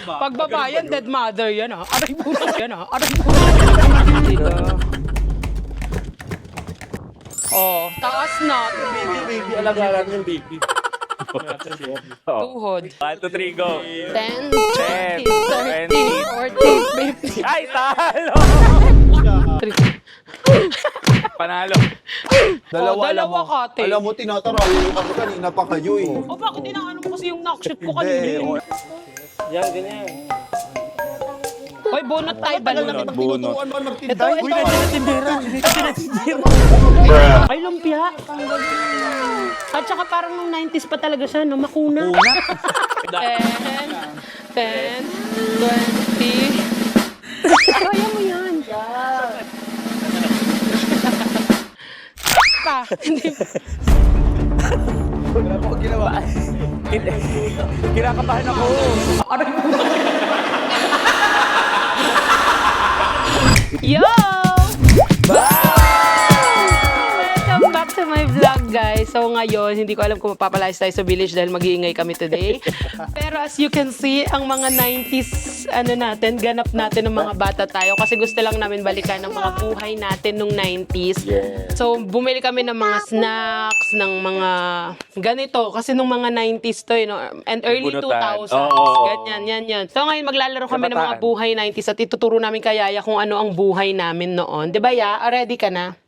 Pag babayan, dead mother yan ah. Aray po yan ah. Aray po. Dito. Oh, taas na. Baby, alaga natin yung baby. Tuhod. 1, 2, 3, go. 10, 10, 20, 30, 40, 50. Ay, talo! 3. Panalo. Dalawa kate. Alam mo, tinatarayan kami kanina pa kayo eh. O bakit inaano mo kasi yung knockshoot ko kanina? Yan, ganyan. Hoy, bunot tayo ba? Bunot, bunot. Ito. Ay, lumpia. At saka parang nung 90s pa talaga siya, no? Makuna. 10, 20. Kaya mo yan. Pa. Hindi. Wala po ginawa. Kinakabahan ako. Aray mo. Yo! Welcome back to my vlog, guys. So ngayon, hindi ko alam kung mapapalayas tayo sa village dahil mag-iingay kami today. Pero as you can see, ang mga 90s, ganap natin ng mga bata tayo. Kasi gusto lang namin balikan ng mga buhay natin nung 90s. So bumili kami ng mga snacks, ng mga ganito. Kasi nung mga 90s to, and early Bunutan. 2000s. Ganyan, yan. So ngayon maglalaro kami ng mga Kabataan. buhay 90s at ituturo namin kay Yaya kung ano ang buhay namin noon. 'Di ba, Ya? Ready ka na?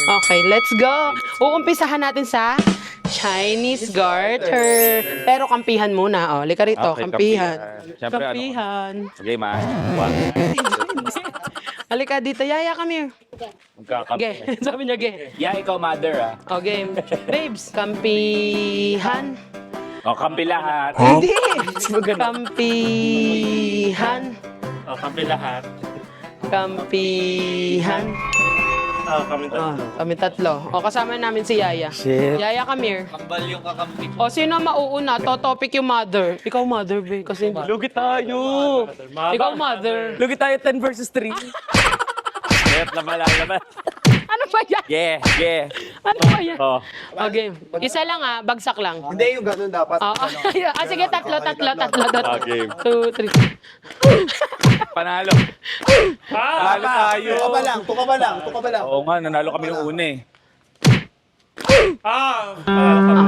Okay, let's go. Uumpisahan natin sa Chinese garter. Pero kampihan muna. Lika rito, Okay, kampihan. kampihan. Siyempre, Kampihan. Okay, ma. Halika dito, Yaya, come here. Magkakampi. Okay, sabi niya, okay. Yeah, ikaw, mother, ah. O, game. Babes, kampihan. O, kampi lahat. Hindi. Kampihan. Oh, kami lahat. Kampihan. Oh, kami tatlo. Kami tatlo. O, kasama namin si Yaya. Shit. Yaya, come here. Kambal yung kakampi. O, sino mauuna? Topic yung mother. Ikaw mother, babe. Kasi hindi. Lugi tayo. Ikaw mother. Lugi tayo 10 versus 3. Yes, naman. Ano ba yan? Yeah. Ano ba yan? Oh. Okay. Isa lang bagsak lang. Hindi yung ganun dapat. Sige, tatlo. Okay. 2, 3. Panalo. Panalo tayo. Tuka ba lang. Oo nga, nanalo kami nung una eh.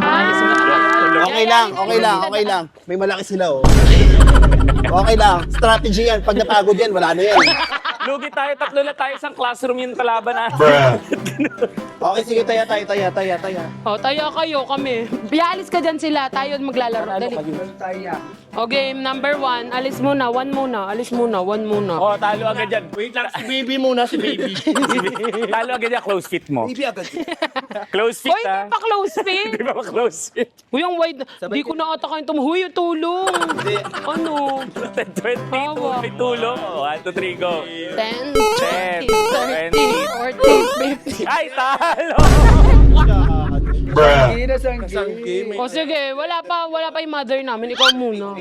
Ayos mo na. Okay lang. May malaki sila oh. Okay lang. Strategy yan. Pag napagod yan, wala na yan. Lugi tayo, tatlo na tayo isang classroom yung kalaban na. Okay, sige, taya. O, tayo kayo, kami. Bialis ka dyan sila. Tayo maglalaro. Dali. O, game number 1. Alis muna. 1 muna. Alis muna. 1 muna. Oh, talo agad yan. Wait lang, si baby muna, si baby. Talo agad yan, close fit mo. Baby agad. Close fit Hoy, ah. hindi pa close fit. Di ba close fit? Uy, ang wide. Di ko na ata kayo Huy, tulong. Ano? 20, Hawa. may tulong. 1, 2, 3, go. 10, 10, 20, 30, 40, 50. Ay, talo! O sige, wala pa yung mother namin. Ikaw muna.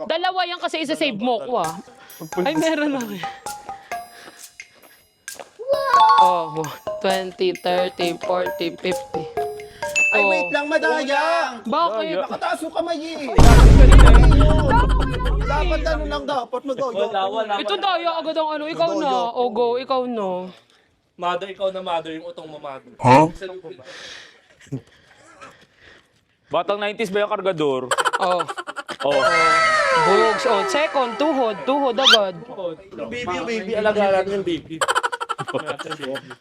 Dalawa yan kasi isa-save mo ko Ay, meron na. Oh, 20, 30, 40, 50. Ay, wait lang, madayang. Bakit? Nakataas yung kamay eh. Dapat dapat mag-oyo. Ito daya agad ang ano. Ikaw na. O go, ikaw na. Mother, ikaw na mother, yung utong mo mother. Batang 90s ba yung kargador? Oh. Oh. Bugs. Oh, second, tuhod agad. Baby, alaga natin yung baby.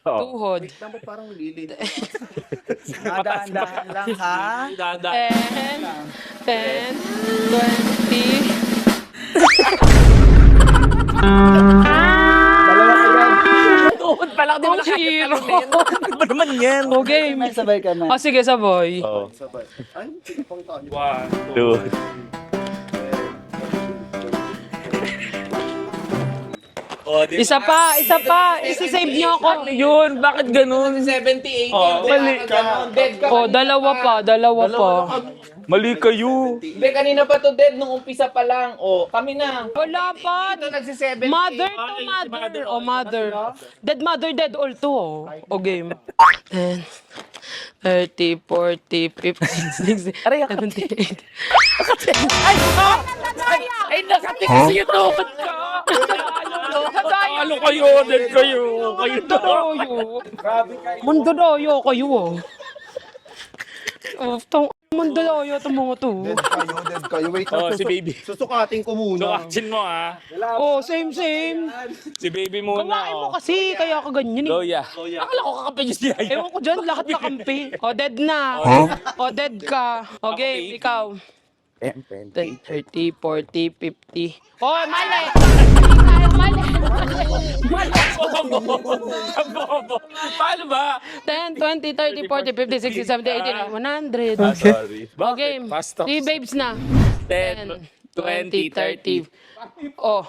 Oh. Tuhod. Dapat parang lilit. Dada. 10, 20. Tuhod pa lang, di mo Ang hero. Ano ba naman yan? Okay. Sabay ka na. Sige, sabay. Oh. Ay, pang tayo. 1, 2. Isa pa. Isa-save niyo ako. Ano yun? Bakit ganun? 70, 80. Mali. Dead ka. Oh, dalawa pa. Mali kayo. Hindi, kanina pa to dead nung umpisa pa lang. O, kami na. Wala pa. Ito nagsi-70. Mother to mother. Oh, mother. Dead mother, dead all to. Oh, game. 10, 30, 40, 50, 60, 78. Ay, nakatingin yung tuhod ko! Ano kayo? Din kayo! Kayo Mundodoyo kayo, oh. Oh, tong mundodoyo itong mga to. Dead kayo. Wait, Oh, si baby. Susukatin ko muna. Sukatin mo ah. Oh, same. Si baby muna. Gawain mo kasi, kaya ka ganyan eh. Loya. Akala ko kakampi niyo si Yaya. Ewan ko dyan, lahat nakampi. O, dead na. O, dead ka. Okay, ikaw. 10, 30, 40, 50. Oh, mali! Ang bobo. Paano ba? 10, 20, 30, 40, 50, 60, 70, 80, 100. Sorry. Okay, Fast talk. 3 babes na. 10, 20, 30. Oh,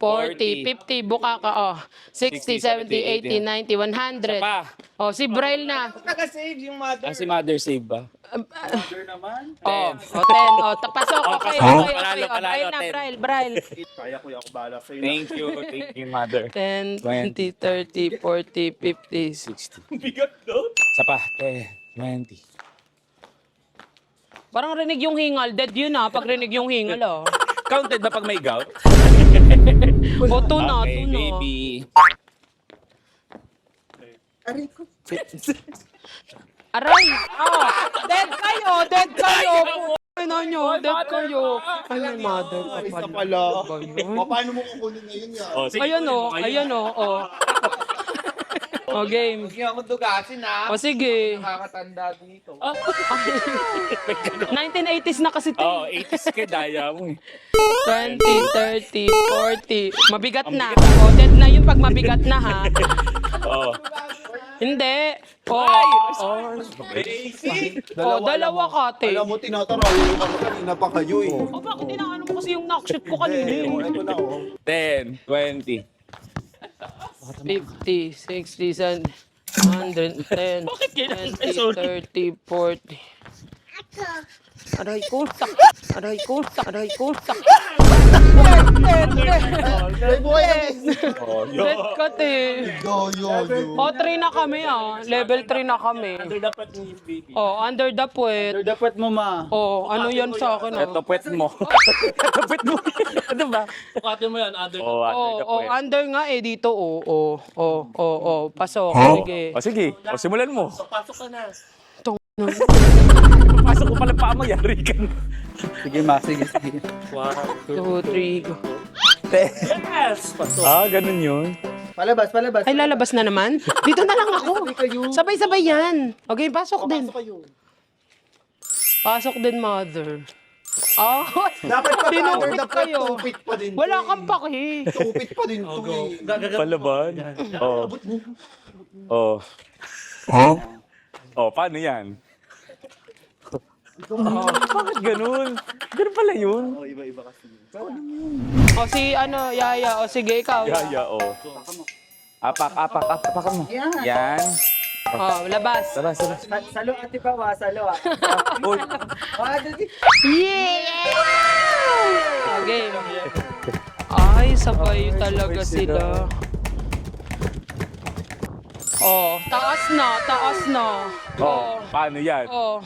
40, 50, buka ka, oh. 60, 70, 80, 90, 100. Pa. Oh, si Braille na. Naka-save yung mother. Si Mother Save ba? Oh, 10. Oh, tapasok. Okay, okay. Panalo, Braille na, 10. Braille. Kaya ko ako bahala sa'yo. Thank you, Mother. 10, 20, 30, 40, 50, 60. Bigat no? Sa pa. 10, 20. Parang rinig yung hingal. Dead yun ah, pag rinig yung hingal oh. Counted ba pag may gout? O, tuna, Okay, tuna. baby. Aray! Oh, dead kayo! Ano nyo, dead kayo. Ay, my mother pa Isa pala. pala. Paano mo kukunin ngayon yan? Oh, sige. Ayan o, oh. O, game. Hindi ako dugasin ha. O, sige. Nakakatanda dito. 1980s na kasi ito. Oh, 80s ka, daya mo eh. 20, 30, 40. Mabigat na. O, dead na yun pag mabigat na ha. Oh. Hindi. O, dalawa ka, te. Alam mo, tinatarayan ka kanina pa kayo eh. O, bakit inaano mo kasi yung knockshoot ko kanina eh? Ito na oh. 10, 20. 50, 60, 100, 10, 20, 30, 40. Aray ko, aray ko. Ay, buhay na Oh, Dead ka, te. Yo. O, 3 na kami ah. Level 3 na kami. dapat ni baby. Oh, under the puwet. Dapat mo ma. Oh, ano yan sa akin ah. Ito puwet mo. Ito puwet mo. Ano ba? Sukatin mo yan, under. Oh, Under nga eh dito. Pasok. Sige. O sige, o simulan mo. Pasok ka na. Pasok ko pala pa mo, yari ka na. Sige ma, sige. 2, 3, go. Yes! Pasok. Ah, ganun yun. Palabas. Ay, lalabas na naman? Dito na lang ako. Sabay-sabay yan. Okay, pasok din. Pasok din, mother. Oh, Dapat pa tinupit under the kayo. tupit pa din. Wala kang paki. Tupit pa din to eh. Palaban. Oh. Oh. Oh, paano yan? Bakit ganun? Ganun pala yun. O si Yaya. O sige, ikaw. Yaya, oh. Apak mo. Yan. O, labas. Labas. Salo ate pa wa, salo ah. Uy. Yeah! Okay. Ay, sabay talaga sila. Oh, taas na. Oh, paano yan? Oh.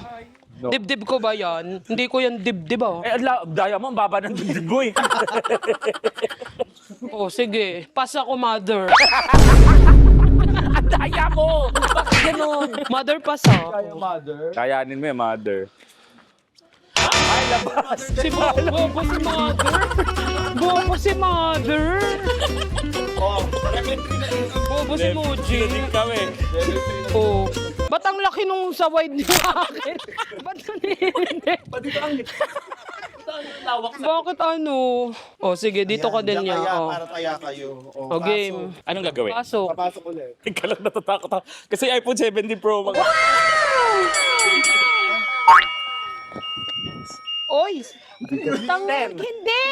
No. Dibdib ko ba yan? Hindi ko yan dibdib ah. Eh, daya mo, ang baba ng dibdib mo eh. Oh, sige. Pas ako, mother. Ang daya mo! Bakit ganun? Mother, pas ah. Kayanin mo eh, mother. Ay, labas! Si Bobo si mother. Bobo si mother. Bobo si Moji. Sinig kami. Oh. Ba't ang laki nung sa wide niya akin? Ba't hindi? Bakit ano? Oh, sige, dito ka din niya. Oh. Para taya kayo. Oh, game. Anong gagawin? Pasok. Papasok ulit. Ikaw lang natatakot ako. Kasi iPhone 17 Pro mag... Oy! Hindi!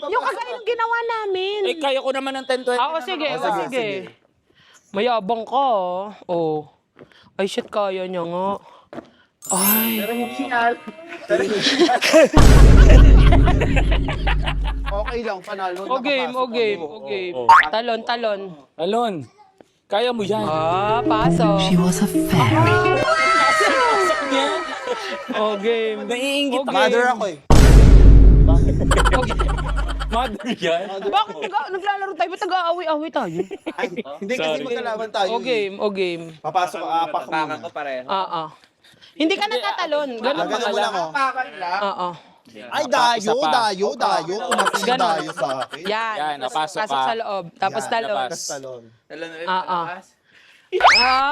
Yung kagaya ng ginawa namin. Eh, kaya ko naman ng 10-20. Sige. Mayabang ka, ah. Oh. Ay, shit, kaya niya nga. Ay. Okay lang, panalo. Okay. Talon. Alon, kaya mo yan. Pasok. She was a fairy. Oh, game. Naiingit Okay. Mother ako eh. Okay. Mother yan. Bakit naglalaro tayo? Ba't nag-aaway-aaway tayo? Ay, hindi kasi Sorry. magkalaban tayo. O game, o game. Papasok ka, apak ko Baka muna. ko pareho. Oo. Hindi ka natatalon. Ganun Ganun pa mo lang lang. oh. Baka lang. Oo. Ay, dayo, Isa pa. dayo, dayo. Umating Ganun. dayo sa akin. Yan. Yan, napasok Pasok ka. sa loob. Tapos Yan, talon. labas. Talon. Talon ulit. Oo. palakas. Ah.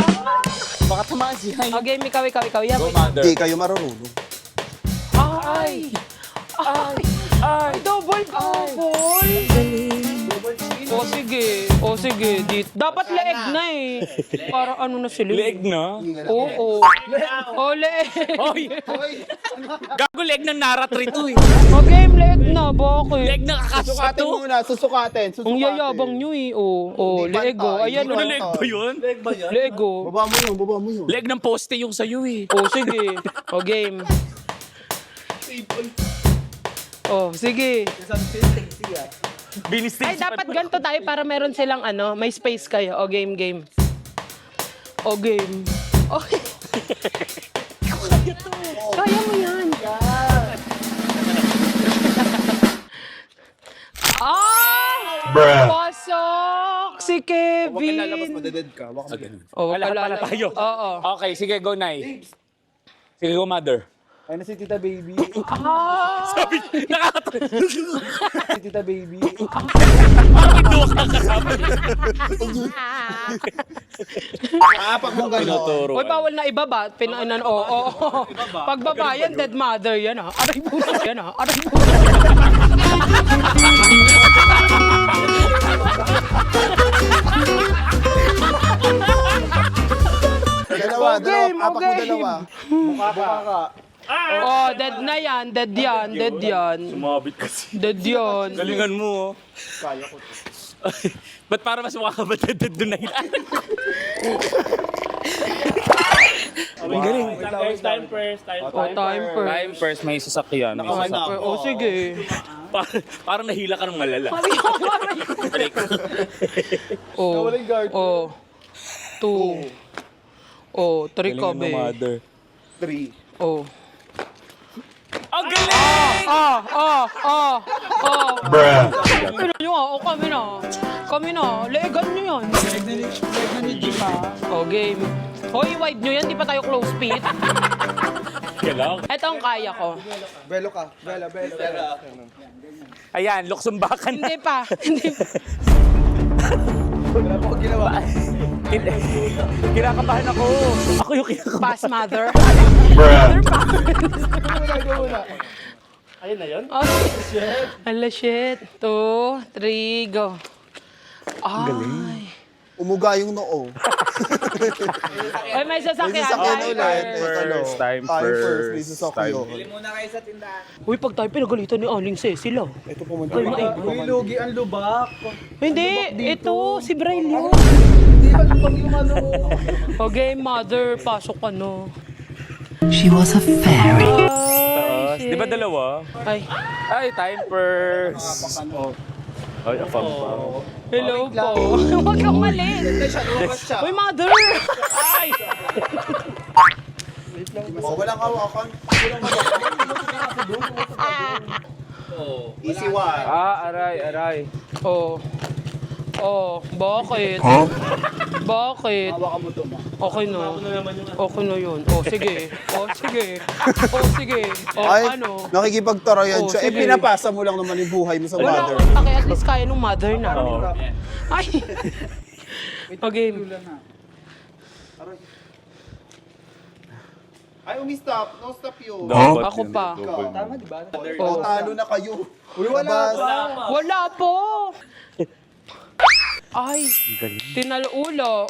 Baka tumaan siya. O game, ikaw. Yan. Go, Mother. Hindi kayo marunong. Ay! Ay! Double bubble! O sige. Dapat leeg na eh. Para ano na sila. Leg na. Oo. O leeg. Hoy! Gago leg ng Nara 3 to eh. O game, leeg na. Bakit? Leg na Susukatin kakasato. muna, susukatin. Ang yayabang nyo eh. O, Hindi leeg o. pantay. Ayan Hindi o. Ano leg ba yun? Leg ba yan? Leeg o. Baba mo yun. Leg ng poste yung sa'yo eh. O sige. O game. O sige. Binistig Ay, dapat ganito tayo para meron silang ano, may space kayo. O game. O game. Okay. Kaya mo yan. Pasok! Si Huwag kang lalabas, Kevin! madadad ka. Baka Oh, Wala pala tayo. Oo. Okay, sige, go, Nay. Sige, go, Mother. Ay na si Tita Baby. Ah! Si Tita Baby. Apak mo gano'n. Tinuturo. Uy, bawal na ibaba. Pinainan, oo. Pagbaba yan, dead mother yan ah. Aray po yan ah. Aray po. Dalawa, Okay, apak mo okay. dalawa. Mukha ka. Oh, dead na yan. Dead yan. Sumabit kasi. Dead yan. Galingan mo, oh. Kaya ko. Ba't para mas mukha ka ba doon na yan? Ang galing. Guys, time first. Oh, time per. Time first, may sasakyan. May Nakawan sasakyan. na. Oh, sige. Parang nahila ka ng malala. Oh. Nawalan guard. Oh. 2. Oh, 3 ka, be. Mother. 3. Oh. Ang galing! Kami nyo ah, o kami na. Legan nyo yan. Oh, game. Hoy, wide nyo yan, di pa tayo close fit. Galang. Ito ang kaya ko. Belo ka. Belo. Ayan, luksumbakan na. Hindi pa. Wala po akong ginawa. Kinakabahan ako. Ako yung kinakabahan. Pass, mother. Mother pa. Ayun na yun. Oh, hala, shit. 2, 3, go. Ay. Umuga yung noo. Ay, may sasakyan. Sasakyan Time ulit. first. Time Time first. first. May sasakyan. Bili muna kayo sa tindahan. Uy, pag tayo pinagalitan ni Aling Cecil ah. Ito pumunta. Ay, maingay. Uy, lugi ang lubak. Hindi, ito, si Braille. Hindi ba lubak yung ano? Okay, mother, pasok ka no. She was a fairy. Taas. Di ba dalawa? Ay, Ay, time first. Oh. Ay, afam pa. hello po. Huwag kang malis. Uy, mother. Ay! Walang hawakan. Easy one. Aray. Oh. Oh, bakit? Bakit? Hawakan mo ito. Okay na. Okay na yun. Oh, sige. Oh, sige. Oh, Ay, ano? nakikipagtarayan Oh, siya. Eh, sige. pinapasa mo lang naman yung buhay mo sa Wala mother. akong pake. At least kaya nung mother na. Oo. Ay. Okay. Ay, umi-stop. No stop yun. Dapat Ako yun, pa. double. Tama, di ba? Oh. Talo na kayo. Wala. Wala po. Ay. Ulo.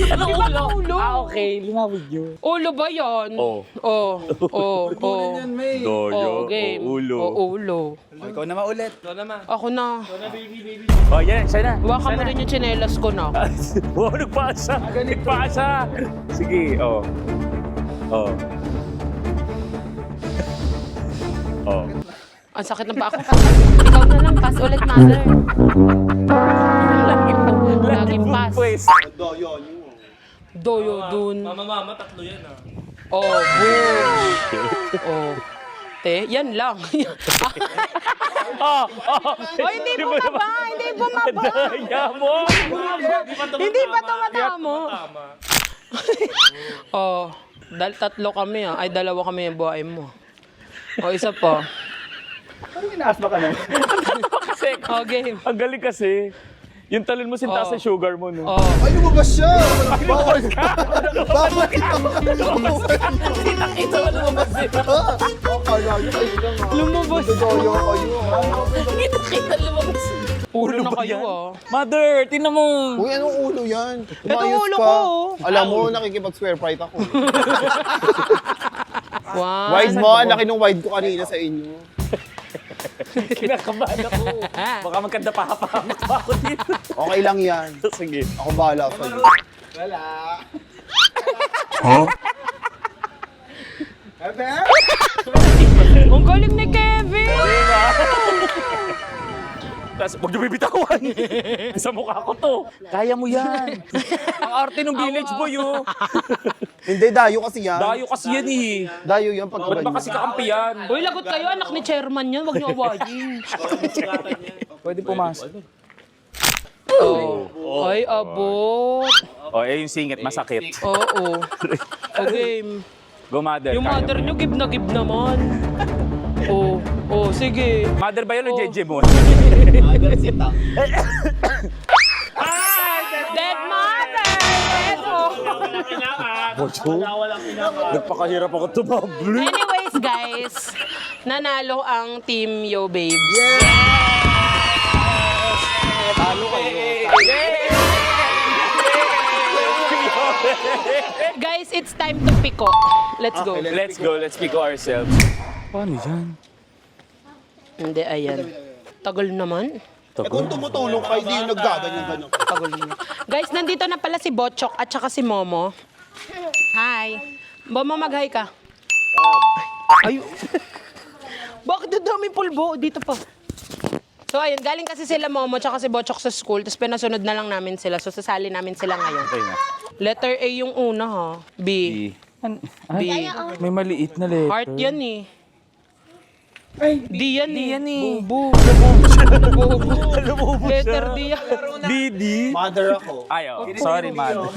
Ano ba? Ulo? Okay, lumawig yun. Ulo ba yan? Oh. Oh. Doyo, Game. ulo. Ulo. Ikaw na maulit. Ako na. Oh, yan, siya na. Hawakan mo rin yung tsinelas ko na. Wow, nagpasa. Sige, oh. Oh. Ang sakit ng paa ko. Ikaw na lang, pass ulit, mother. Laging pass. Pues. Do, yun. Doyo dun. Mama, tatlo yan ah. Oh, boom. Oh. Te, yan lang. Oh, Oh, hindi bumaba, hindi bumaba. Daya mo. Hindi pa tumatama. Tama. Oh, tatlo kami Ay, dalawa kami yung buhay mo. O, isa pa. Kasi, O, game. ang galing kasi. Yung talon mo sinta sa sugar mo, no? Oh. Ay, lumabas siya! Bawal! Bawal! Ito na lumabas eh. Akala nyo kayo lang ha. Lumabas. Doyo kayo ha. Kita lumabas. Ulo na kayo Mother, tinan mo. Uy, anong ulo yan? Ito Umayos ulo ka. ko. Alam mo, nakikipag-square fight ako. Wow. Wide mo, ang laki nung wide ko kanina sa inyo. Kinakabahan ako. Baka magkanda pa ako dito. Okay lang yan. Sige. Ako bahala sa'yo. Ang galing ni Kevin. Tapos, huwag niyo bibitawan. Sa mukha ko to. Kaya mo yan. Ang arte ng village boy, oh. Hindi, dayo kasi yan. Dayo kasi yan eh. Dayo yan pag Ba't ba kasi kakampi yan? Uy, lagot kayo. Anak ni chairman yan. Huwag niyo awayin. Pwede pumasok. Oh. Ay, abot. Oh, eh yung singit, masakit. Oo. O, game. Go, mother. Yung Kaya mother mo. niyo, give na give naman. Oh, oh, sige. Mother ba yun o Oh. JJ mo? Dead mother! Eto. Nagpakahirap ako tumabli. Anyways, guys, nanalo ang Team Yo Babes. Talo kayo. Guys, it's time to piko. Let's go. Let's go, let's pick ourselves. Paano yan? Hindi, ayan. Tagal naman. Eh kung tumutulong kayo, hindi yung naggaganyan-ganyan. Tagal naman. Guys, nandito na pala si Botchok at saka si Momo. Hi. Momo, mag-hi ka. Ay. Bakit dami pulbo? Dito pa. So, ayun. Galing kasi sila Momo at si Botchok sa school. Tapos pinasunod na lang namin sila. So, sasali namin sila ngayon. Okay na. Letter A yung una, ha? B. B. May maliit na letter. Heart yan eh. D yan eh. Bubu. Letter D yan. Didi. Mother ako. Ayaw. Sorry, mother.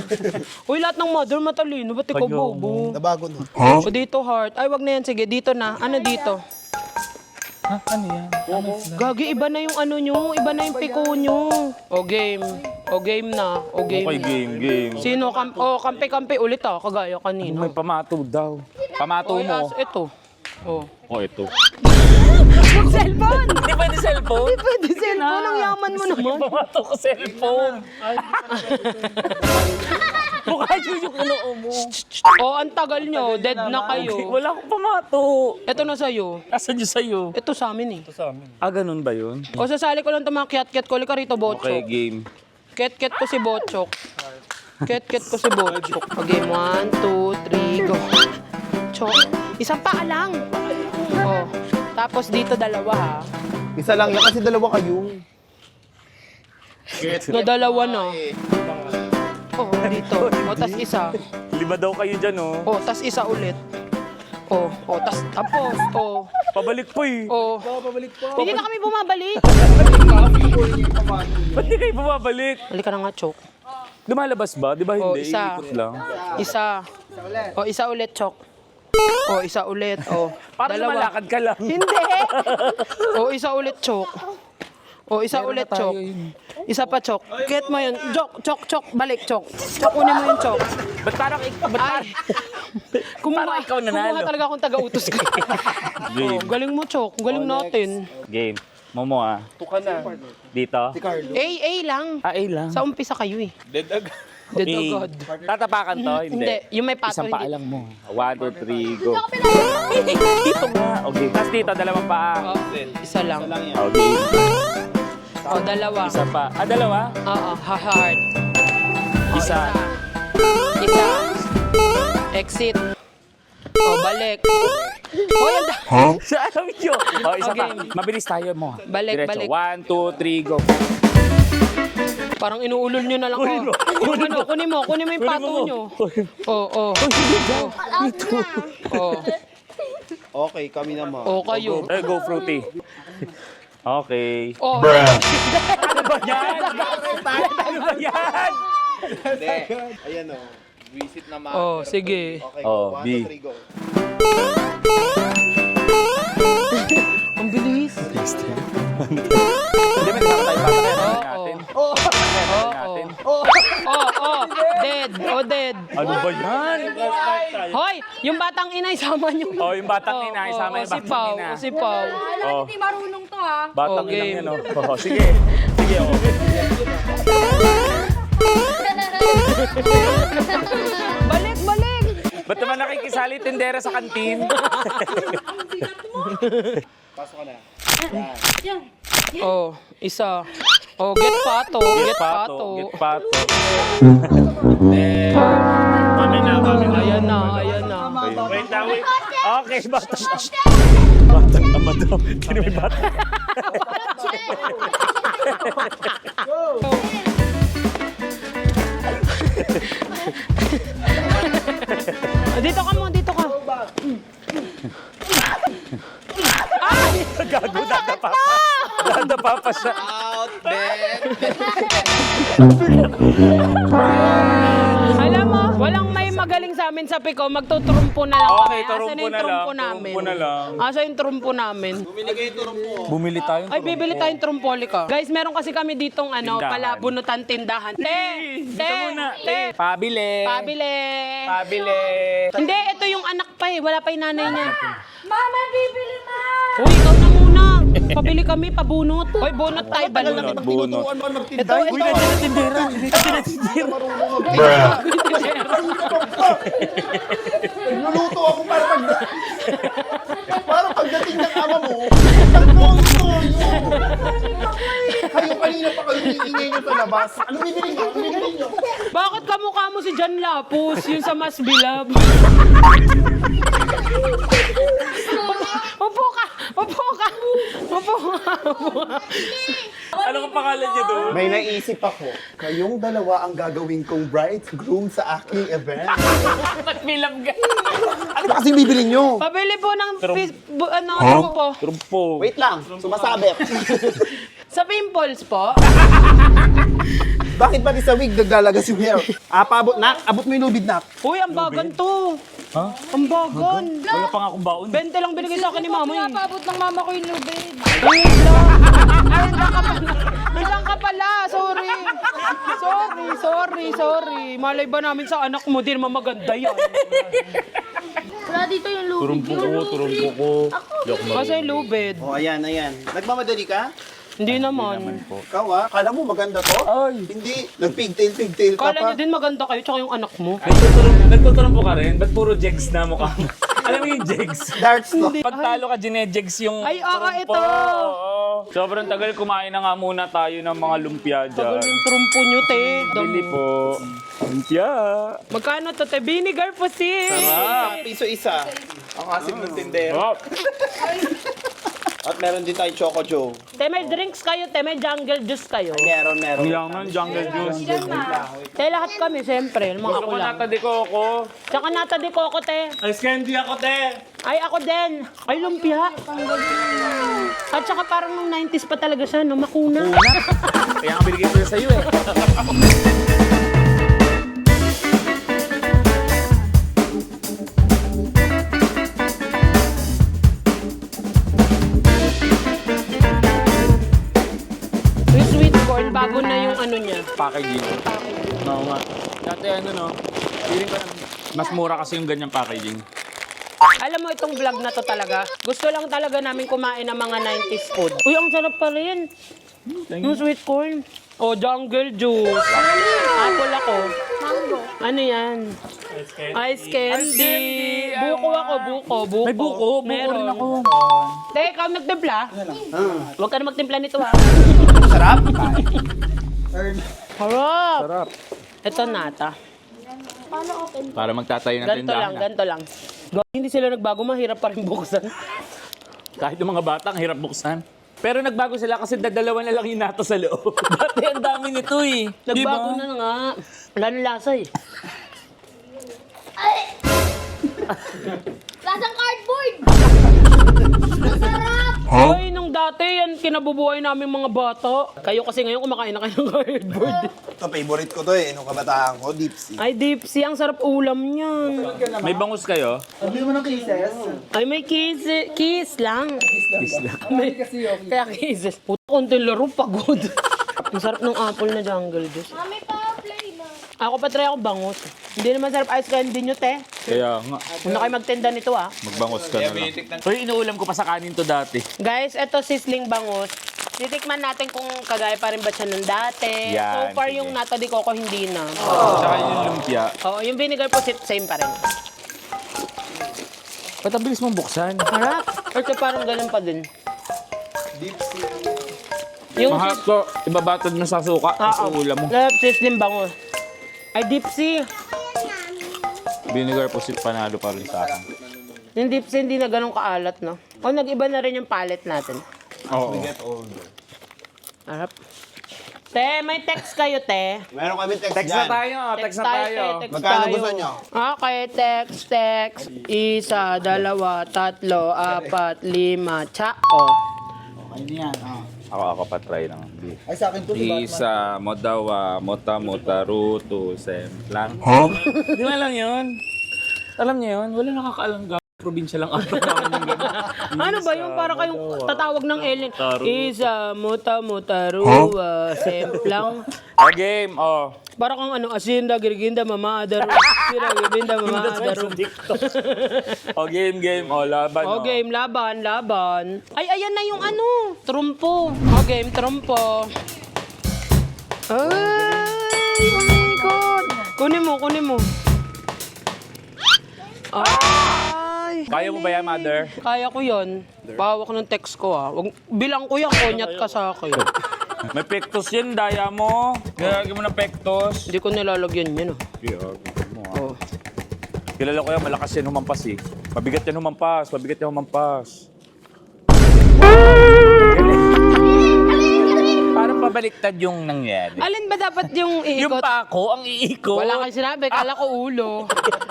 Uy, lahat ng mother matalino. Ba't ikaw bobo? Nabago na. O dito heart. Ay, wag na yan. Sige, dito na. Ano dito? Ha? Ano yan? Gagi, iba na yung ano nyo. Iba na yung piko nyo. O game. O game na. O game. Okay, game. Sino? Kampi-kampi ulit kagaya kanina. May pamato daw. Pamato Oy, mo. ito. Oh. Oh, ito. Cellphone! Hindi pwede cellphone? Pwede cellphone. Ang yaman mo naman. Pamato ko cellphone. Mukha yung noo mo. Oh, ang tagal nyo. Dead na kayo. Wala akong pamato. Ito na sa'yo. Asan yung sa'yo? Ito sa amin eh. Ah, ganun ba yun? O sasali ko lang ito mga kiat-kiat ko. Lika rito, Botchok. Okay, game. Ket-ket ko si Botchok. Ket-ket ko si Botchok. Okay, 1, 2, 3, go. Chok. Isang paa lang. Oh. Tapos dito dalawa ha. Isa lang yan kasi dalawa kayo. No, dalawa na. Oh, dito. O, tas isa. 5 daw kayo dyan, oh. O, tas isa ulit. Oh, tas tapos. Oh, Pabalik po eh. oh. Hindi na kami bumabalik. Ba't di kayo bumabalik? Halika na nga, Chok. Lumalabas ba? Di ba Oh, hindi? isa. Iikot lang. Isa. O, isa ulit, Chok. O, isa ulit. O, Para lumalakad ka lang. Hindi! O, isa ulit, Chok. O, isa Meron ulit, na tayo Chok. yun. Isa pa, Chok. Get mo yun. Chok. Balik, Chok. Chok, kunin mo yung Chok. Ba't parang Ay! Parang ikaw nanalo. Kumuha talaga akong taga-utos ka. Game. Galing mo, Chok. Galing natin. Game. Momo ah. Tuka na. Dito. A lang. Ah, A lang. Sa umpisa kayo eh. Dead agad. Dead A. agad. Tatapakan to? Hindi. Hindi. Yung may pato, Isang paa hindi. lang mo. 1, 2, 3, go. Dito nga. Okay. Tapos dito, dalawang paa. O, isa lang. Okay. O, dalawa. Isa pa. Ah, dalawa? Oo, hard. O, Isa. Isa. Exit. O, balik. O, yan da. Sa alam nyo. O, isa Okay. pa. Mabilis tayo mo. Balik, Diretso. balik. 1, 2, 3, go. Parang inuulol nyo na lang. Kunin mo yung pato nyo. Oo. Okay, kami naman. Oo, kayo. Go fruity. Okay. Oh. Ano ba yan? Ano ba yan? Hindi. Ayan o. Visit naman. Oh, sige. Okay, Oh, go. 1, B. 2, 3, go. Ang bilis. Hindi, may kasama tayo. Papakailan natin. Oo. natin. Dead. Dead. Ano ba yan? Hoy, yung batang ina isama nyo. Oh, yung batang ina, isama yung si batang Pao. ina. Si Pao. Oh. Hindi marunong to ha. Batang Okay. inang yan, oh. Oh, sige. Sige, oh. Balik. Ba't naman nakikisali tindera sa kantin? Pasok ka na. Oh, isa. Oh, get pato. Get pato. Get pato. Kami na. Ayan na. Wait lang, wait. Okay, batang. Batang ama daw. Sino may batang? Dito ka mo. Gago, dadapa pa siya. Out, Ben. Alam mo, walang may magaling sa amin sa Pico, magtutrumpo na lang Okay, kami. Asan turumpo yung na lang, trumpo namin? turumpo na lang. Asa yung trumpo namin? Bumili tayo. Ay, bibili tayong trumpolika. Guys, meron kasi kami ditong Tindahan. palabunutan tindahan. Ito muna. Pabili. Hindi, ito yung anak pa eh. Wala pa yung nanay niya. Mama, bibili na! Uy, ikaw na muna. Pabili kami, pabunot. Uy, bunot tayo. Bunot. Tinuturuan mo magtinda. Ito. Uy, nandiyan na tindera. Marunong magtinda. Nagluluto ako para pagdating ng ama mo, talpon. Kayo kanina pa kayo iingay nyo sa labas. Ano bibili nyo? Bakit kamukha mo si John Lapus, yung sa Mas Bilab? Upo ka. Ano kang pangalan niya doon? May naisip ako, kayong dalawa ang gagawin kong bridegroom sa aking event. Bilab ka. Ano ba kasing bibili nyo? Pabili po ng trumpo. Trumpo. Wait lang, sumasabit. Sa pimples po. Bakit pati sa wig naglalagas yung hair? Paabot nak, abot mo yung lubid nak. Uy, ang bagan to. Ha? Ang bagan. Wala pa nga akong baon. 20 lang binigay sa akin ni mama eh. Paabot ng mama ko yung lubid. Nandiyan ka pala. Sorry. Malay ba namin sa anak mo? Di naman maganda yan. Wala dito yung lubid. Turumpo ko. Kasi lubid. Oh, ayan. Nagmamadali ka? Hindi naman. Ikaw kala mo maganda to? Ay. Hindi, nagpigtail ka Kala pa. niyo din maganda kayo tsaka yung anak mo. Nagtuturumpo ka rin? Ba't puro jegs na mukha mo? Alam mo yung jegs? Darts to. Pag talo ka, ginejegs yung Ay, turumpo. ito. Oo. Sobrang tagal, kumain na nga muna tayo ng mga lumpia Tagal dyan. yung trumpo nyo, te. Bili po. Lumpia. Magkano to, te? Vinegar po si. Piso isa. Ang asim ng tindero. Oh. At meron din tayong Choco Joe. Te, may drinks kayo, te. May jungle juice kayo. Meron. Ang yaman, jungle juice. Te, lahat kami, siyempre. Mga Gusto ako ko lang. nata de coco. Tsaka nata de coco, te. Ice candy ako, te. Ay, ako din. Ay, lumpia. At saka parang nung 90s pa talaga siya, no? Makuna. Kaya nga binigay ko yun sa'yo eh. Yung sweet corn, bago na yung ano niya. Packaging. Oo nga. Dati ano no, feeling ko mas mura kasi yung ganyang packaging. Alam mo, itong vlog na to talaga, gusto lang talaga namin kumain ng mga 90s food. Uy, ang sarap pa rin. Yung sweet corn. O, jungle juice. Apple ako. Mango. Ano yan? Ice candy. Buko ako, buko. May buko Meron. rin ako. Te, ikaw nagtimpla? Huwag ka na magtimpla nito ha. Sarap? Harap. Sarap. Ito nata. Paano open? Para magtatayo ng tindahan. Ganto lang. Hindi sila nagbago, mahirap pa rin buksan. Kahit yung mga bata, ang hirap buksan. Pero nagbago sila kasi dadalawa na lang yung nato sa loob. Dati ang dami nito eh. Di ba? Nagbago na nga. Wala nang lasa eh. Lasang cardboard! Ay, nung dati yan, kinabubuhay namin mga bata. Kayo kasi ngayon kumakain na kayo ng cardboard. Ito, favorite ko to eh. Nung kabataan ko, deep sea. Ay, Dipsy, ang sarap ulam niyan. May bangus kayo? Ay, may kiss lang. Kiss lang. Kaya kisses. Puto, konting laro, pagod. Ang sarap ng apple na jungle juice. Mami, pa-play na. Ako pa try ako bangus. Hindi naman sarap ice candy nyo, te. Kaya nga. Kung na kayo magtinda nito, ah. Magbangus ka na lang. Uy, inuulam ko pa sa kanin to dati. Guys, eto sizzling bangus. Titikman natin kung kagaya pa rin ba siya ng dati. Yan, So far, sige. yung nata di coco hindi na. Tsaka yung lumpia. Oo, yung vinegar po same pa rin. Ba't ang bilis mong buksan? Harap. Ito parang ganun pa din. Yung Mahal ko, ibabatad mo sa suka. Sa ulam mo. sizzling bangus. Ay, Dipsy. Vinegar pusit panalo pa rin sa akin. Yung Dipsy hindi na ganun kaalat, no? O, nag-iba na rin yung palette natin. Oo. Harap. Te, may text kayo, te. Meron kami text, Text dyan. na tayo, text na tayo. Text Magkano tayo. gusto nyo? Okay, text. 1, 2, 3, 4, 5, Chao. Ako pa try ng beef. Ay, sa akin to, Isa, modawa, mota, ruto, semplang. Huh? Di ba lang yun? Alam niyo yun? Wala nakakaalam probinsya lang ata namin yung gano'n. Ano ba yung para kayong tatawag ng alien? Isa, mota, ruwa, semplang. Oh, game, oh. Para kang ano, asinda, girginda, mamadaro. Sira, girginda, mamadaro. Oh, game, oh, laban. O game, laban. Ay, ayan na yung ano, trumpo. O game, trumpo. Ay, oh my God. Kunin mo. Ay. Kaya mo ba yan, mother? Kaya ko yon. Pawak ng text ko ah. Bilang ko yan, konyat ka sa akin. May pektos yan, daya mo. Nilagyan mo ng pektos. Hindi ko nilalagyan yun ah. Yeah, mo ah. Kilala ko yan, malakas yan humampas eh. Mabigat yan humampas. Parang pabaliktad yung nangyari. Alin ba dapat yung Yung iikot? pako, ang iikot. Wala kang sinabi, kala ko ulo.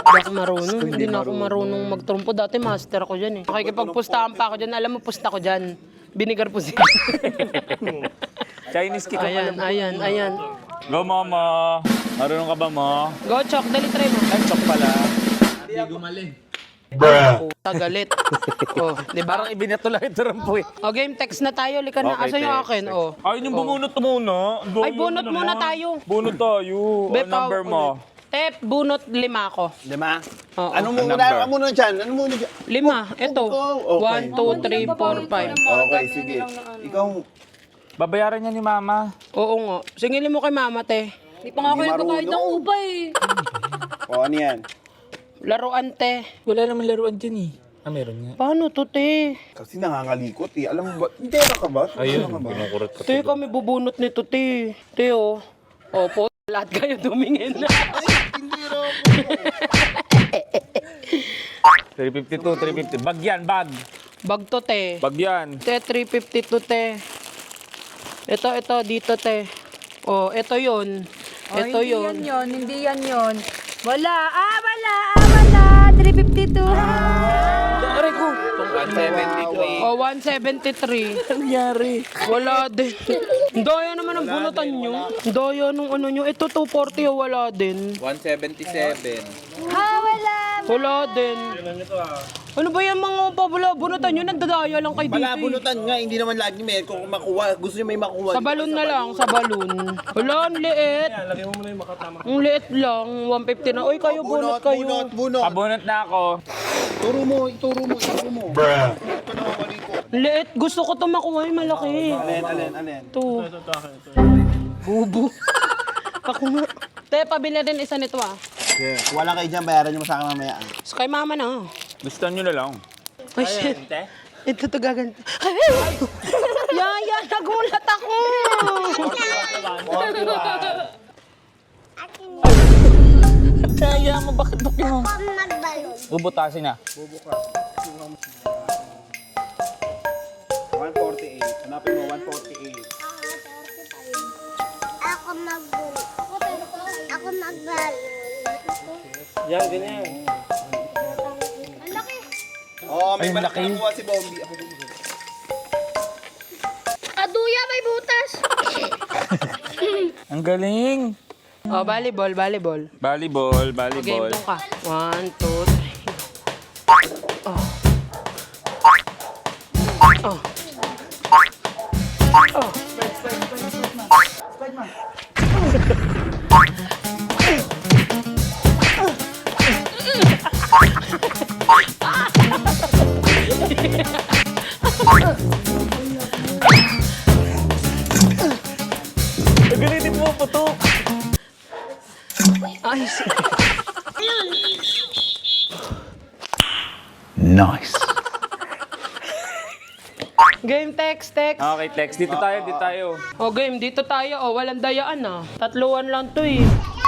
Hindi ako marunong. Hindi na ako marunong magtrumpo. Dati master ako dyan eh. Nakikipagpustahan pa ako dyan. Alam mo, pusta ko dyan. Binigar po siya. Chinese kick ang Ayan. Go, mama. Marunong ka ba, ma? Go, Chok. Dali, try mo. Ay, chok pala. Puta, galit. Oh, di ba? Parang ibinato lang ito rampo eh. O, game, text na tayo. Lika na. Asa yung akin? Oh. Ay, yung bumunot muna. Ay, bunot muna tayo. Bunot tayo. Be, Ano number mo? Tep, bunot 5 ako. 5? Oo. Ano mo Number? muna? Ano muna dyan? 5. Ito. Okay. 1, 2, 3, 4, 5. Okay, sige. Ikaw, Babayaran niya ni mama. Oo nga. Singilin mo kay mama, te. Hindi pa nga kayo pagkain ng upa eh. o ano yan? Laruan, te. Wala naman laruan dyan eh. Ah, meron nga. Paano to, te? Kasi nangangalikot eh. Alam mo ba? Hindi ka ba? Ayun, kinukurot ka. Te, kami bubunot nito, te. Te, oh. Opo, lahat kayo tumingin na. 352. Bag yan, bag. Bag to, te. Bag yan. Te, 352, te. Ito, dito, te. Oh, ito yun. Ito yun. Hindi yan yun. Wala. 352. Aray ko. 173. Oh, 173. Nangyari. Wala din. Daya naman ang bunutan nyo. Daya nung ano nyo. Ito, 240, oh, wala din. 177. Wala din. Ano ba yan mga bunutan nyo? Nagdadaya lang kay dito. Malabunutan nga, hindi naman lagi may kung makuha. Gusto niyo may makuha. Sa balon na lang, sa balon. Wala, ang liit. Ang liit lang, 150 na. Uy, kayo, bunot kayo. Bunot. Pabunot na ako. Ituro mo. Ang liit, gusto ko ito makuha, yung malaki. Alin. Ito. Bubu. Ako nga. Te, pabili din isa nito ah. Yeah. Wala kayo dyan, bayaran niyo mo sa akin mamaya. So, kay mama na. Gusto nyo na lang. Ay, shit. Ito to gaganto. Ay! Yaya, nagulat ako! Kaya mo, bakit mo? Bubutasin na. 148. Ano Hanapin mo, 148. Ako mag-ball. Ako mag-ball. Yan, ganyan. Ang laki. Oo, may malaki nakuha si Bombi. Ako din. Kaduya, may butas. Ang galing. Oh, volleyball. Volleyball, Okay, volleyball. doon ka. 1, 2, 3. Oh. Oh. Oh. Ang galing din mo, putok. Ay, Nice. game, text. Okay, text. Dito tayo. Oh, game, dito tayo. Oh, walang dayaan ah. Tatluan lang to eh.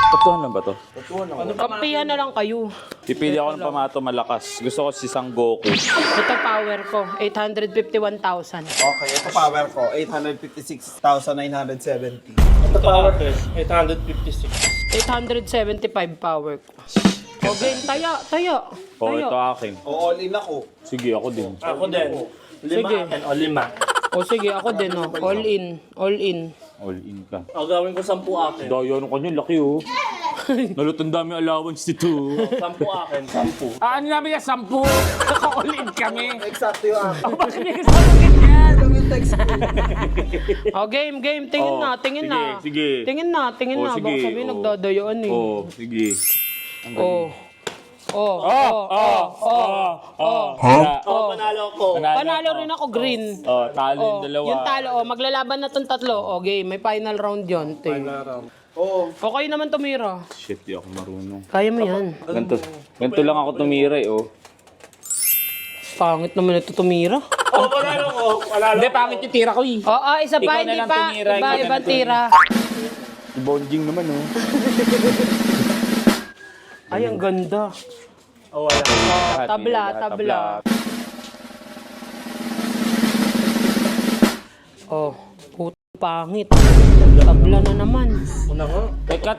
Tatuhan lang ba to? Kampihan na lang kayo. Pipili ako ng pamato malakas. Gusto ko si Sangoku. Ito power ko, 851,000. Okay, ito power ko, 856,970. Ito power test, 856. 875 power ko. O game, tayo. Oh, ito akin. O, all in ako. Sige, ako din. Ako din. Sige. Akin, o 5. O sige, ako din oh. All in. All in ka. O gawin ko 10 akin. Daya ng kanya, laki oh. Nalutang dami allowance dito. 10 akin, 10. Ano namin yan? 10? Naka-all in kami. Exacto yung ako. Bakit may kasama ganyan? O game. Tingin Oh, na. sige. Tingin na. Oh, Baka sige. sabihin Oh. nagdadayaan eh. Oh, sige. Ang galing. Oh, Panalo ko. Panalo rin ako, green. Oh, talo yung Oh, dalawa. yung talo, maglalaban na tong tatlo. O game, may final round yun. Oo. O kayo naman tumira. Shit, di ako marunong. Kaya mo yan. Ganito lang ako tumira oh. Pangit naman ito tumira. O, panalo ko. Hindi, pangit yung tira ko eh. Oo, isa pa, Ikaw na hindi lang pa. tumira, ikaw na lang Ibang tira. Si Bonjing naman oh. Ay, ang ganda. O, wala. Tabla. Oh, pangit. Tabla na naman. Una nga. Teka.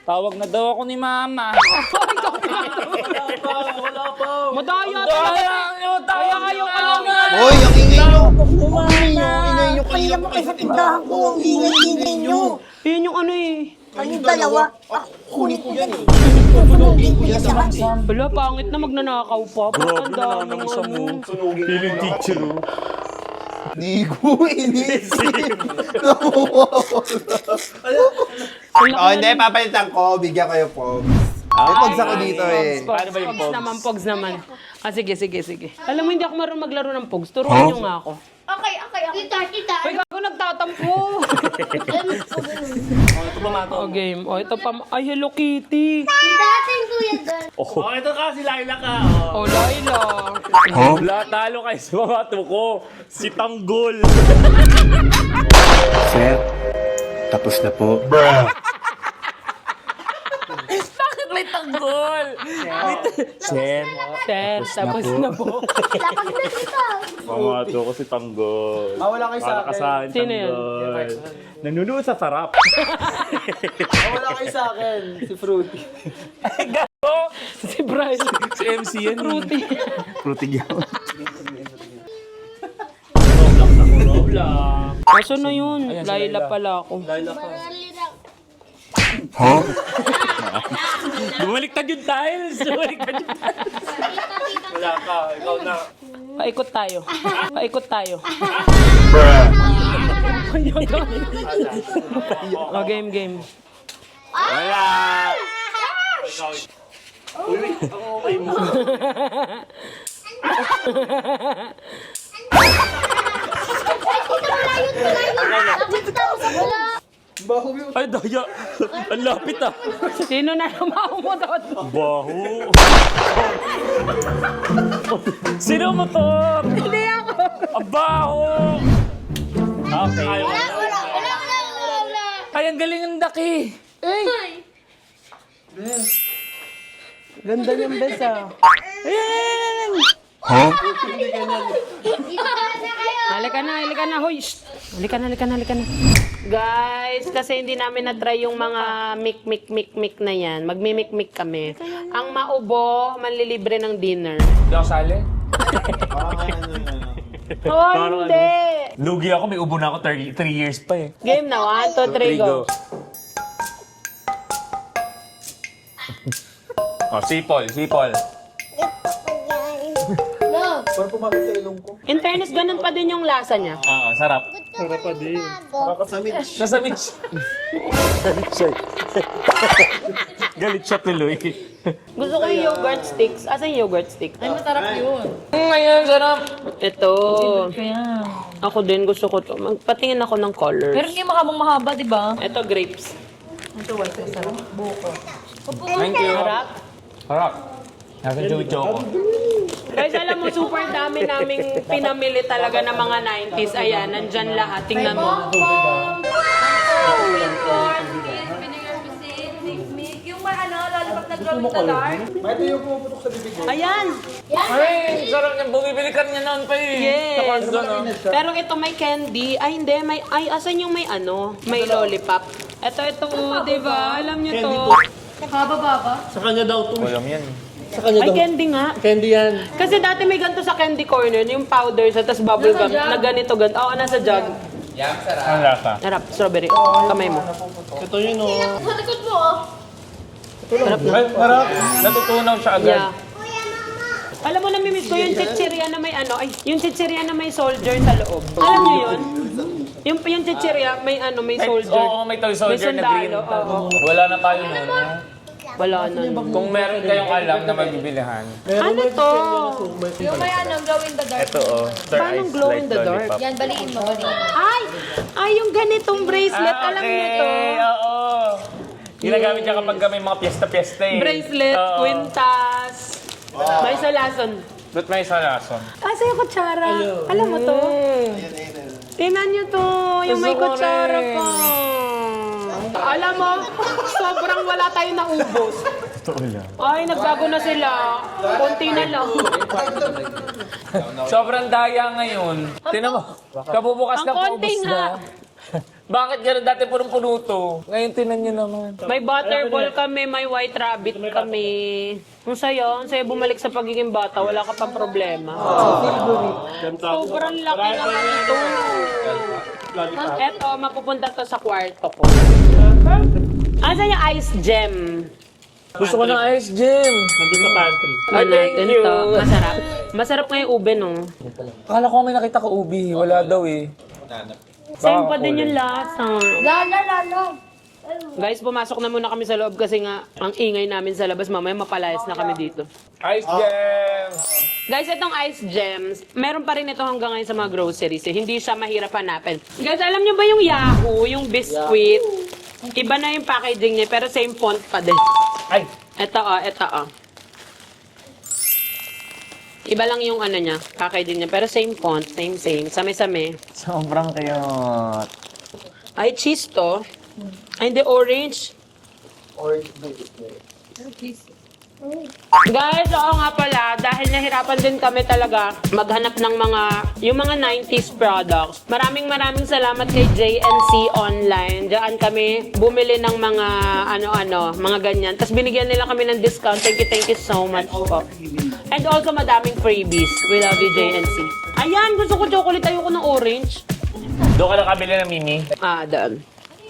Tawag na daw ako ni Mama. Madaya talaga. Kaya kayong alangan. Hoy, ang ingay nyo! Ingay nyo kanina pa kayo sa tindahan ko. Ang ingay nyo! Yun yung ano eh. Kayong dalawa. Kunin ko yan eh. Wala, pangit na magnanakaw pa. Ang dami ng ano. Feeling teacher oh. Di ko inisip. Oh, hindi, papalitan ko. Bigyan kayo po. May pogs ako dito eh. Paano ba yung pogs? Pogs naman. Ah, sige. Alam mo, hindi ako marunong maglaro ng pogs. Turuan nyo nga ako. Okay. Tita. Ay, gago, nagtatampo. O, game. O, ito pa. Ay, Hello Kitty. Tita, atin kuya doon. O, ito ka, si Laila ka. O, Laila. Wala, talo kayo sa pamato ko. Si Tanggol. Sir, tapos na po. Bakit may Tanggol? Sir. Sir, tapos na po. Pamato ko si Tanggol. Wala kayo Para ka sa akin, Sino yun? Tanggol. Nanunood sa sarap. Wala kayo sa akin. Si Fruity. Si Bryce. Si MC yan. Fruity. Fruity Gaw. Roblox. Kaso na yun. Laila pala ako. Laila ka. Bumaliktad yung tiles. Wala ka, ikaw na. Paikot tayo. O, game. Wala. Uy, ako okay mo. Ay, daya. Ang lapit ah. Sino na naman mo doon? Baho. Sino motor? Hindi ako. Ang baho. Okay. Wala. Ay, ang galing ng daki. Ganda niyang bes ah. Dito na kayo. Halika na, hoy. Shh. Halika na. Guys, kasi hindi namin na-try yung mga mik na yan. Magmimik kami. Ang maubo, manlilibre ng dinner. Hindi ako sali. Oh, hindi. Lugi ako, may ubo na ako 3 years pa eh. Game na, 1, 2, 3, go. Oh, sipol. No. In fairness, ganun pa din yung lasa niya. Oo, sarap. Sarap pa din. Nasa Mitch. Galit siya tuloy. Gusto ko yung yogurt sticks. Asan yung yogurt sticks? Ay, masarap yun. Ngayon, sarap. Ito. Kaya. Ako din gusto ko to. Magpatingin ako ng colors. Pero hindi mahabang mahaba, di ba? Ito, grapes. Ito, white sauce. Sarap. Buko. Thank you. Harap. Sarap. Nasa choco. Guys, alam mo, super dami naming pinamili talaga ng mga 90s. Ayan, nandyan lahat. Tingnan mo. Yung may ano, lollipop na glow in the dark. Ayan. Ay, sarap niya. Bumibili ka niya noon pa eh. Yes. Pero ito may candy. Ay, hindi. Asan yung may ano? May lollipop. Ito, di ba? Alam niyo to. Haba-baba. Sa kanya daw to. Walang yan. Sa kanya Ay, daw. candy nga. Candy yan. Kasi dati may ganito sa candy corner, yung powder sa tas bubble gum na ganito. Oo, nasa jug. Ang lasa. Harap, strawberry. Kamay mo. Ito yun oh. Sa likod mo, oh. Harap na. Ay, sarap. Natutunaw siya agad. Yeah. Alam mo, namimiss ko yung chichirya na may ano, ay, yung chichirya na may soldier sa loob. Alam niyo yun? Yung chichirya, may ano, may soldier. Oo, may toy soldier na green. sundalo, oo. Wala na tayo nun. Wala na. Kung meron kayong alam na magbibilihan. Ano to? Yung may ano, glow in the dark. Ito oh. Sir Paano Ice glow in Light the dark? Lollipop. Yan, baliin mo. Ay, yung ganitong bracelet, alam niyo to? Oo. Ginagamit niya kapag may mga piyesta-piyesta eh. Bracelet, Oo. kwintas, may salason. Ba't may salason? Asa yung kutsara? Alam mo to? Tingnan niyo to, yung may Gusto ko kutsara rin. pa. Alam mo, sobrang wala tayong naubos. Ay, nagbago na sila. Konti na lang. Sobrang daya ngayon. Tinan mo, kabubukas Ang na konti paubos nga. na. Bakit gano'n dati punong-puno to? Ngayon tinan niyo naman. May butterball kami, may white rabbit kami. Ang saya bumalik sa pagiging bata, wala ka pang problema. Sobrang laki naman ito. Eto, mapupunta to sa kwarto ko. Asan yung ice gem? Gusto ko ng ice gem. Nandun sa pantry. Ano natin you. to? Masarap. Masarap nga yung ube, no? Akala ko may nakita ko ubi. Wala daw eh. Same pa din yung lasa. Lala. Guys, pumasok na muna kami sa loob kasi nga ang ingay namin sa labas. Mamaya mapalayas na kami dito. Ice gem! Guys, itong ice gems, meron pa rin ito hanggang ngayon sa mga groceries. Eh. Hindi siya mahirap hanapin. Guys, alam niyo ba yung Yahoo, yung biscuit? Iba na yung packaging niya, pero same font pa din. Ay! Ito. Iba lang yung ano niya, packaging niya, pero same font, same. Same. Sobrang cute. Ay, cheese to. Ay, hindi, orange. Guys, oo nga pala, dahil nahirapan din kami talaga maghanap ng yung mga 90s products. Maraming salamat kay JNC Online. Diyan kami bumili ng mga mga ganyan. Tapos binigyan nila kami ng discount. Thank you so much po. And also madaming freebies. We love you, JNC. Ayan, gusto ko chocolate. Ayoko ng orange. Doon ka nakabili ng mini? Doon.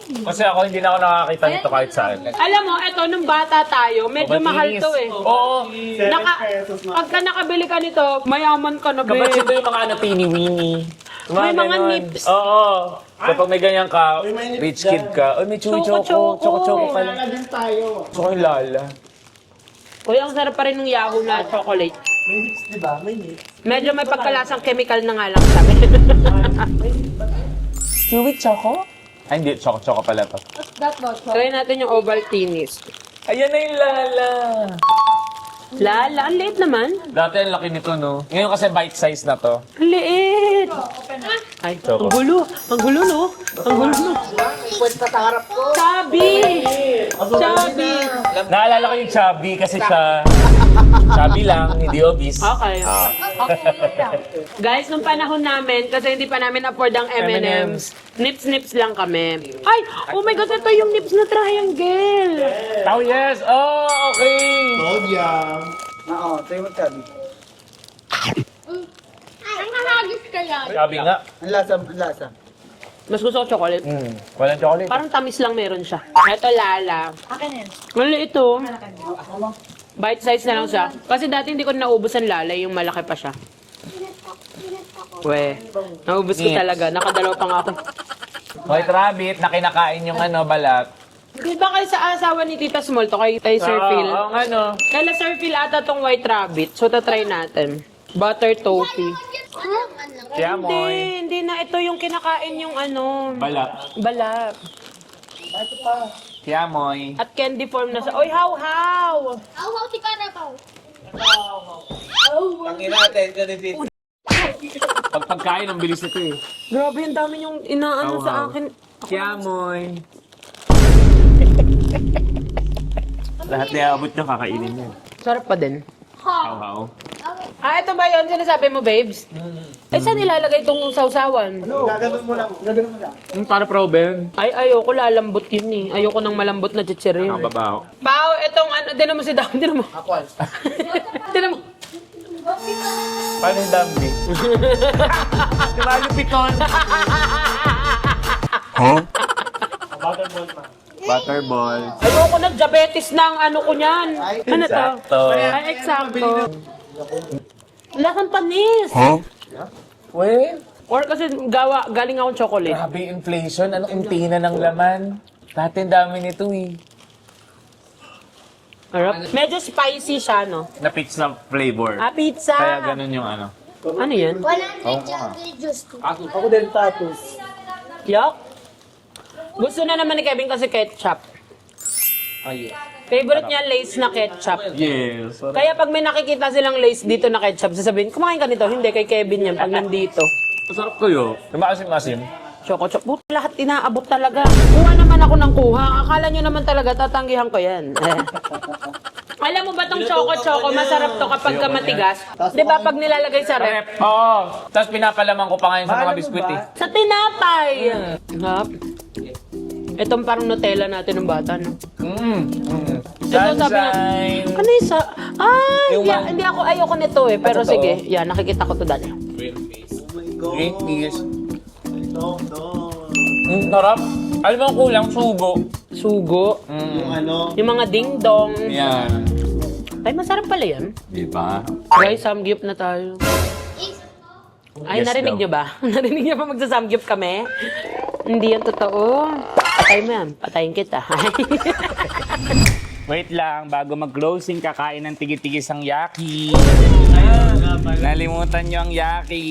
Kasi ako hindi na ako nakakita nito kahit saan. Alam mo, eto, nung bata tayo, medyo mahal to eh. Oo. Pagka nakabili ka nito, mayaman ka na, Kapag babe. ito yung mga teeny-weeny. May mga ganon. nips. Oo. Kapag may ganyan ka, rich kid ka, may Choco. choco pala. Choco yung lala. Uy, ang sarap pa rin ng Yahoo na chocolate. May nips, di ba? May nips. Medyo may pagkalasang chemical na nga lang sa akin. Chewy choco? Ay, hindi. Choco pala to. That was Try natin yung Ovaltinis. Ayan na yung lala. Lala, ang liit naman. Dati ang laki nito, no? Ngayon kasi bite size na to. Ang liit. Ay, Choco. ang gulo, no? Ang gulo, no? Sabi! Naalala ko yung chubby kasi siya chubby lang, hindi obese. Okay. Guys, nung panahon namin, kasi hindi pa namin afford ang M&M's, nips lang kami. Ay! Oh my God, ito yung nips na triangle! Oh, yes! Oh, okay! Told ya. Ang nangagis ka yan. Chubby nga. Ang lasa. Mas gusto ko chocolate. Walang chocolate. Parang tamis lang meron siya. Ito, Lala. Akin yan. Mali ito. Bite size na lang siya. Kasi dati hindi ko naubos ang Lala, yung malaki pa siya. We, naubos ko talaga. Nakadalaw pa nga ako. White rabbit na kinakain yung balat. Di ba kayo sa asawa ni Tita Small to kay Sir Phil? Oo, Kaya Sir Phil ata tong white rabbit. So, tatry natin. Butter toffee. Kaya mo. Hindi na. Ito yung kinakain yung Balat. balat. Kaya moy. At candy form na sa... Oy, how! Awaw, si Karapaw. Pagkain, ang bilis nito eh. Grabe, ang dami yung inaano sa akin. Kaya moy. Lahat na abot nyo, kakainin nyo. Sarap pa din. How. Ah, ito ba yun? Sinasabi mo, babes? Eh, saan nilalagay itong sausawan? Para proben. Ay, ayoko lalambot yun eh. Ayoko ng malambot na chichirin. Ang babaw. Pao, itong tinan mo si Dam, tinan mo. Tinan mo. Paano yung dambi? Di ba yung piton? Butterball. Ayoko na, diabetes na ang ko niyan. Ano to? Eksakto. Ay, eksakto. Lasang panis. Well, Or kasi galing akong chocolate. grabe yung inflation. Anong untina ng laman? Dati ang dami nito eh. Harap. Medyo spicy siya, no? Na pizza flavor. Ah, pizza. Kaya ganun yung Ano yan? 100 chocolate juice. Ako din tatos. Yuck. Gusto na naman ni Kevin kasi ketchup. Favorite niya Lay's na ketchup. Yes. Kaya pag may nakikita silang Lay's dito na ketchup, sasabihin, kumain ka nito. Hindi, kay Kevin yan pag nandito. Masarap kayo. Tumasim-masim. Choco-choco. Buti lahat inaabot talaga. Kuha naman ako ng kuha. Akala nyo naman talaga tatanggihan ko yan. Alam mo ba tong choco-choco, masarap to kapag ka matigas? Di ba pag nilalagay sa rep? Oo. Tapos pinapalaman ko pa ngayon sa mga biskwit eh. Sa tinapay! Hap. Itong parang Nutella natin ng bata, no? Ito sabi nga, Sunshine. ano yung sa... Ay, Yung yeah, hindi ako, ayoko nito eh. Pero sige, yeah, nakikita ko to dali. Green peas. Sarap. Alam mo ang kulang, sugo. Sugo. Yung mga ding-dong. Yan. Ay, masarap pala yan. Di ba? Guys, samgyup na tayo. Ay, Yes narinig daw. nyo ba? Narinig nyo ba magsasamgyup kami? Hindi yan totoo. Patay mo yan. Patayin kita. Wait lang, bago mag-closing, kakain ng tigi-tigis ang yaki. Nalimutan nyo ang yaki.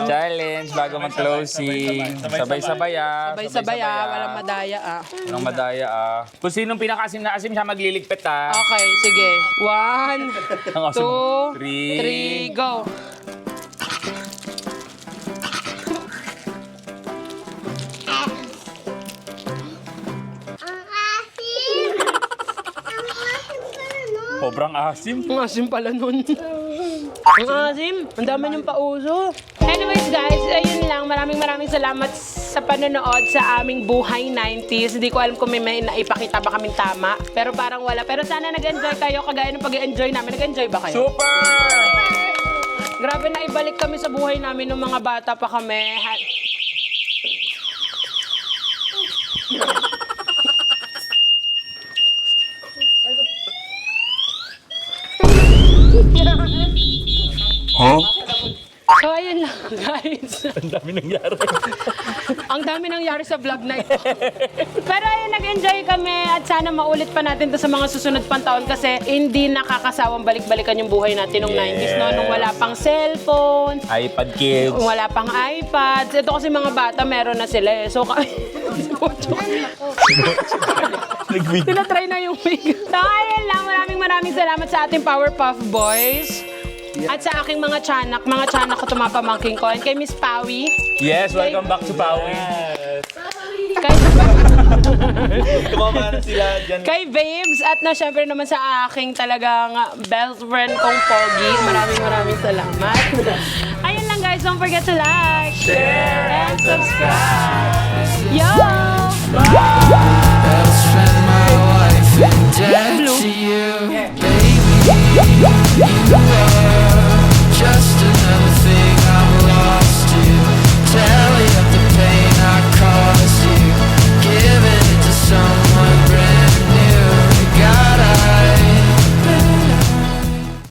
Challenge bago mag-closing. Sabay-sabay ah. Sabay-sabay ah. Walang madaya ah. Walang madaya ah. Kung sinong pinakasim na asim, siya magliligpit ah. Okay, sige. 1, Ang asim. 2, 3, go. Ang asim. Ang asim ka na, no? Sobrang asim. Ang asim pala nun. Ang asim. Ang dami niyong pauso. Anyways guys, ayun lang. Maraming salamat sa panonood sa aming Buhay 90s. Hindi ko alam kung may naipakita ba kaming tama. Pero parang wala. Pero sana nag-enjoy kayo kagaya ng pag-enjoy namin. Nag-enjoy ba kayo? Super! Grabe na ibalik kami sa buhay namin nung mga bata pa kami. So, ayun lang, guys. Ang dami nangyari. Ang dami nangyari sa vlog na ito. Pero ayun, nag-enjoy kami at sana maulit pa natin to sa mga susunod pang taon kasi hindi nakakasawang balik-balikan yung buhay natin nung 90s, no? Nung wala pang cellphone, iPad kids. nung wala pang iPads. Ito kasi mga bata, meron na sila eh. So, tinatry na yung wig. So, ayun lang. Maraming salamat sa ating Powerpuff Boys. At sa aking mga tiyanak ko tumapamangking ko. And kay Miss Pawi. Yes, welcome back to Pawi. Kay... Bumaba na sila dyan. Kay Babes at na syempre naman sa aking talagang best friend kong Pogi. Maraming salamat. Ayun lang guys, don't forget to like, share, and subscribe. Yo! I'll spend my life in debt to you, baby. You are just another thing I will